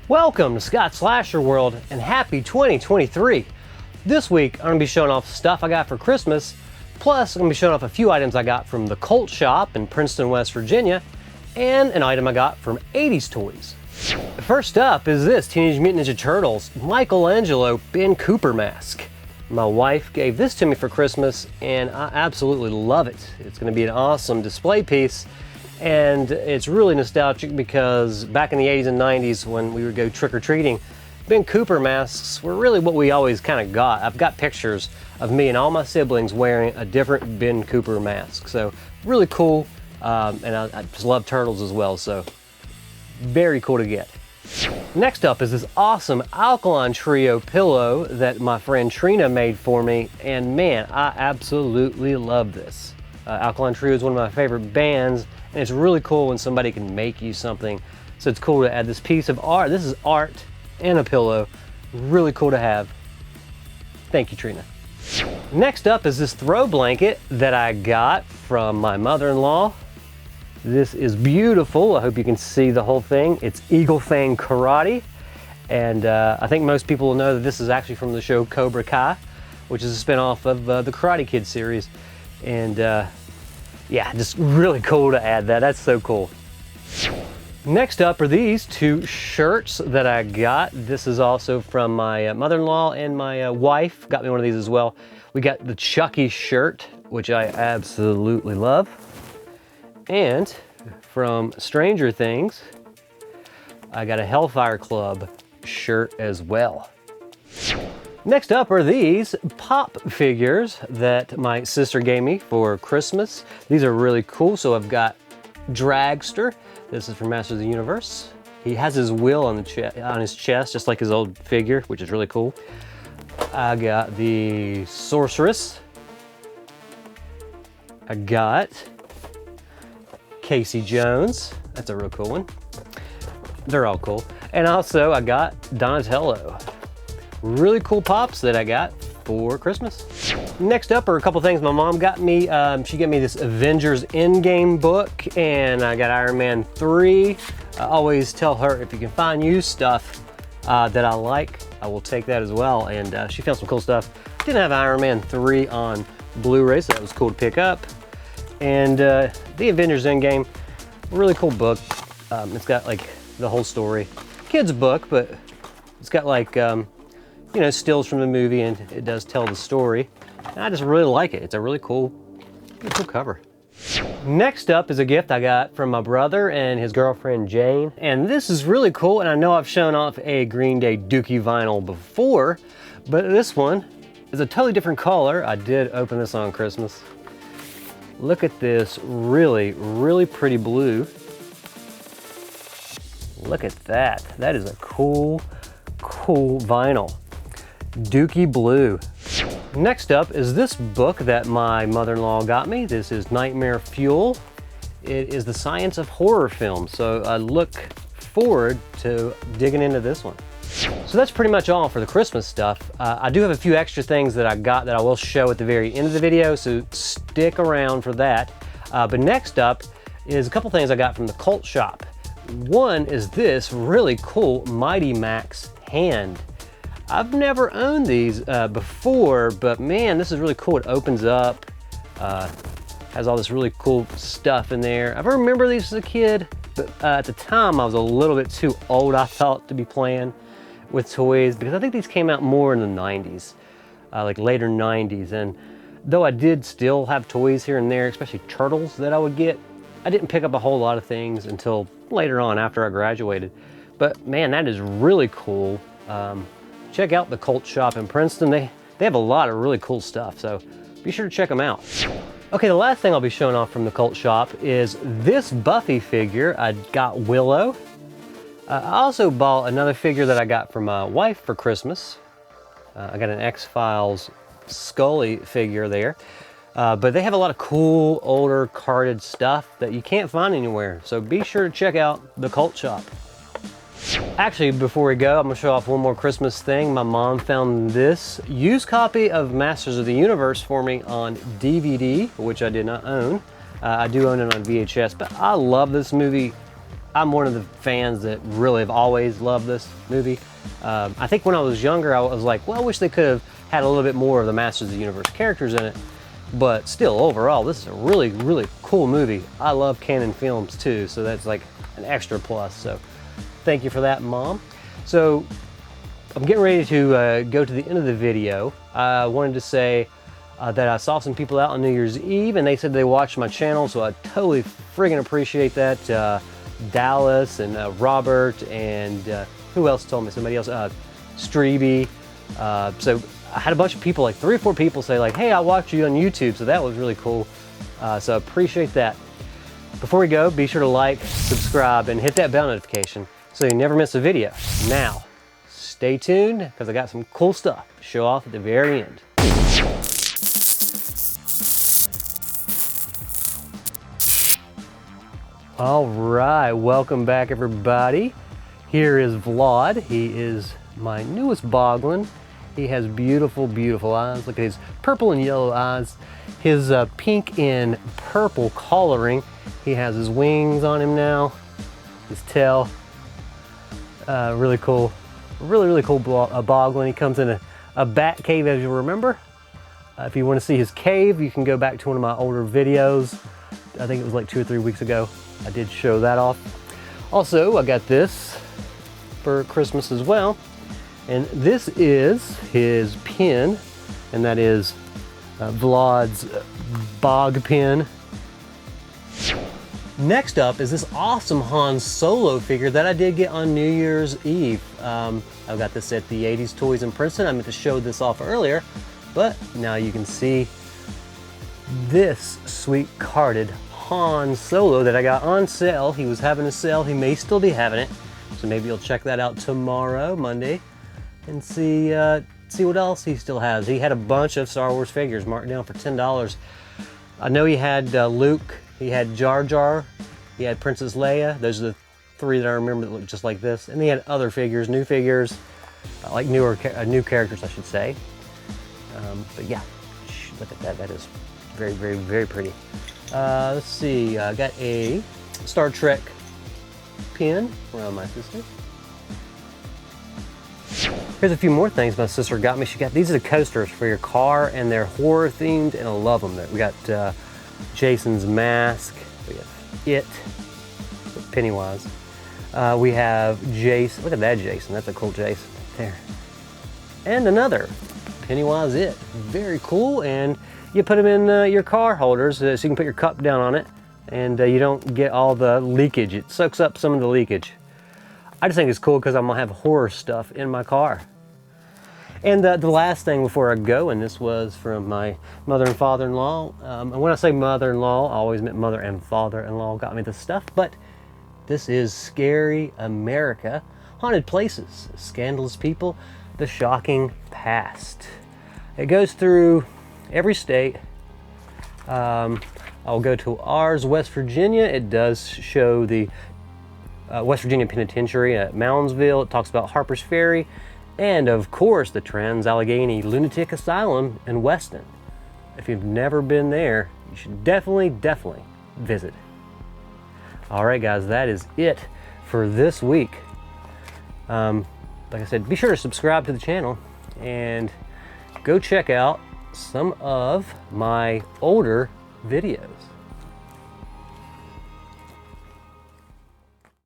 Welcome to Scott's Slasher World and happy 2023. This week I'm going to be showing off stuff I got for Christmas, plus I'm going to be showing off a few items I got from the Cult Shop in Princeton, West Virginia, and an item I got from 80s Toys. First up is this Teenage Mutant Ninja Turtles Michelangelo Ben Cooper mask. My wife gave this to me for Christmas and I absolutely love it. It's going to be an awesome display piece. And it's really nostalgic because back in the 80s and 90s when we would go trick-or-treating, Ben Cooper masks were really what we always kind of got. I've got pictures of me and all my siblings wearing a different Ben Cooper mask. So really cool, and I just love turtles as well, so very cool to get. Next up is this awesome Alkaline Trio pillow that my friend Trina made for me, and man, I absolutely love this. Alkaline Trio is one of my favorite bands, and it's really cool when somebody can make you something. So it's cool to add this piece of art. This is art and a pillow. Really cool to have. Thank you, Trina. Next up is this throw blanket that I got from my mother-in-law. This is beautiful. I hope you can see the whole thing. It's Eagle Fang Karate. And I think most people will know that this is actually from the show Cobra Kai, which is a spin-off of the Karate Kid series. And yeah, just really cool to add that. That's so cool. Next up are these two shirts that I got. This is also from my mother-in-law, and my wife got me one of these as well. We got the Chucky shirt, which I absolutely love. And from Stranger Things, I got a Hellfire Club shirt as well. Next up are these pop figures that my sister gave me for Christmas. These are really cool. So I've got Dragster. This is from Masters of the Universe. He has his will on his chest, just like his old figure, which is really cool. I got the Sorceress. I got Casey Jones. That's a real cool one. They're all cool. And also I got Donatello. Really cool pops that I got for Christmas. Next up are a couple things my mom got me. She got me this Avengers Endgame book, and I got Iron Man 3. I always tell her if you can find used stuff that I like, I will take that as well. And she found some cool stuff. Didn't have Iron Man 3 on Blu-ray, so that was cool to pick up. And the Avengers Endgame, really cool book. It's got like the whole story. Kid's book, but it's got like you know, stills from the movie, and it does tell the story. And I just really like it. It's a really cool cover. Next up is a gift I got from my brother and his girlfriend Jane. And this is really cool, and I know I've shown off a Green Day Dookie vinyl before, but this one is a totally different color. I did open this on Christmas. Look at this really, really pretty blue. Look at that. That is a cool, cool vinyl. Dookie Blue. Next up is this book that my mother-in-law got me. This is Nightmare Fuel. It is the science of horror films, so I look forward to digging into this one. So that's pretty much all for the Christmas stuff. I do have a few extra things that I got that I will show at the very end of the video, so stick around for that. But next up is a couple things I got from the Cult Shop. One is this really cool Mighty Max hand. I've never owned these before, but man, this is really cool. It opens up, has all this really cool stuff in there. I remember these as a kid, but at the time I was a little bit too old, I thought, to be playing with toys, because I think these came out more in the 90s, like later 90s. And though I did still have toys here and there, especially turtles that I would get, I didn't pick up a whole lot of things until later on after I graduated. But man, that is really cool. Check out the Cult Shop in Princeton. They have a lot of really cool stuff, so be sure to check them out. Okay, the last thing I'll be showing off from the Cult Shop is this Buffy figure. I got Willow. I also bought another figure that I got from my wife for Christmas. I got an X-Files Scully figure there. But they have a lot of cool, older, carded stuff that you can't find anywhere, so be sure to check out the Cult Shop. Actually, before we go, I'm gonna show off one more Christmas thing. My mom found this used copy of Masters of the Universe for me on DVD, which I did not own. I do own it on VHS, but I love this movie. I'm one of the fans that really have always loved this movie. I think when I was younger, I was like, well, I wish they could have had a little bit more of the Masters of the Universe characters in it. But still, overall, this is a really, really cool movie. I love canon films too, so that's like an extra plus. So thank you for that, Mom. So I'm getting ready to go to the end of the video. I wanted to say that I saw some people out on New Year's Eve and they said they watched my channel, so I totally friggin' appreciate that. Dallas and Robert and who else told me? Somebody else, Strebe. So I had a bunch of people, like 3 or 4 people say like, hey, I watched you on YouTube, so that was really cool. So I appreciate that. Before we go, be sure to like, subscribe, and hit that bell notification so you never miss a video. Now, stay tuned, because I got some cool stuff to show off at the very end. All right, welcome back everybody. Here is Vladd. He is my newest Boglin. He has beautiful, beautiful eyes. Look at his purple and yellow eyes. His pink and purple coloring. He has his wings on him now. His tail. Really cool. Really, really cool Boglin. He comes in a bat cave, as you'll remember. If you want to see his cave, you can go back to one of my older videos. I think it was like 2 or 3 weeks ago. I did show that off. Also, I got this for Christmas as well. And this is his pin, and that is Vladd's bog pin. Next up is this awesome Han Solo figure that I did get on New Year's Eve. I got this at the 80s Toys in Princeton. I meant to show this off earlier, but now you can see this sweet carded Han Solo that I got on sale. He was having a sale. He may still be having it, so maybe you'll check that out tomorrow, Monday, and see what else he still has. He had a bunch of Star Wars figures marked down for $10. I know he had Luke, he had Jar Jar, he had Princess Leia. Those are the 3 that I remember that look just like this. And he had other figures, new figures, like new characters, I should say. But yeah, look at that. That is very, very, very pretty. Let's see. I got a Star Trek pin from my sister. Here's a few more things my sister got me. She got these are the coasters for your car, and they're horror themed, and I love them. We got Jason's mask. We have It, Pennywise. We have Jason. Look at that Jason. That's a cool Jason there. And another Pennywise It. Very cool. And you put them in your car holders so you can put your cup down on it, and you don't get all the leakage. It soaks up some of the leakage. I just think it's cool because I'm gonna have horror stuff in my car. And the last thing before I go, and this was from my mother and father-in-law. And when I say mother-in-law, I always meant mother and father-in-law got me this stuff, but this is Scary America, Haunted Places, Scandalous People, The Shocking Past. It goes through every state. I'll go to ours, West Virginia. It does show the West Virginia Penitentiary at Moundsville. It talks about Harper's Ferry, and of course the Trans-Allegheny Lunatic Asylum in Weston. If you've never been there, you should definitely visit. All right, guys, that is it for this week. Like I said, be sure to subscribe to the channel and go check out some of my older videos.